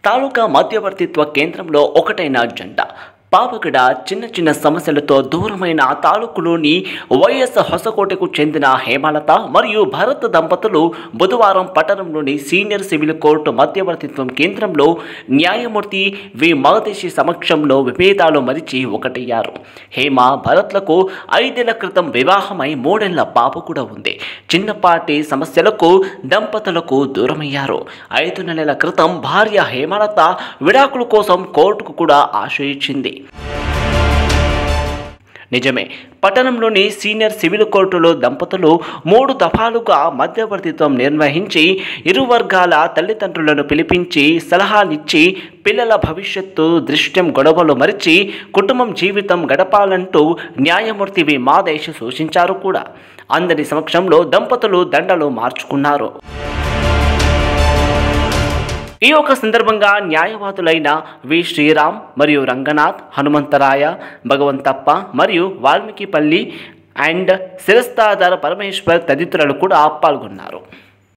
తాలూకా మధ్యవర్తిత్వ కేంద్రంలో ఒకటైన జంట పాపగడ చిన్న చిన్న సమస్యలతో దూరమైన తాలూకులోని వైఎస్ హొసకోటకు చెందిన హేమలత మరియు భరత్ దంపతులు బుధవారం పట్టణంలోని సీనియర్ సివిల్ కోర్టు మధ్యవర్తిత్వం కేంద్రంలో న్యాయమూర్తి వి మగదేశి సమక్షంలో విభేదాలు మరిచి ఒకటయ్యారు. హేమ భరత్లకు 5 ఏళ్ల క్రితం వివాహమై 3 ఏళ్ల పాప కూడా ఉంది. చిన్నపాటి సమస్యలకు దంపతులకు దూరమయ్యారు. 5 నెలల క్రితం భార్య హేమలత విడాకుల కోసం కోర్టుకు కూడా ఆశ్రయించింది. నిజమే, పట్టణంలోని సీనియర్ సివిల్ కోర్టులో దంపతులు 3 దఫాలుగా మధ్యవర్తిత్వం నిర్వహించి ఇరు వర్గాల తల్లిదండ్రులను పిలిపించి సలహాలిచ్చి పిల్లల భవిష్యత్తు దృష్ట్యం గొడవలు మరిచి కుటుంబం జీవితం గడపాలంటూ న్యాయమూర్తి వి మాదేశ్ సూచించారు కూడా. అందరి సమక్షంలో దంపతులు దండలు మార్చుకున్నారు. ఈ యొక్క సందర్భంగా న్యాయవాదులైన వి శ్రీరామ్ మరియు రంగనాథ్, హనుమంతరాయ, భగవంతప్ప మరియు వాల్మీకిపల్లి అండ్ శిరస్తాదార పరమేశ్వర్ తదితరులు కూడా పాల్గొన్నారు.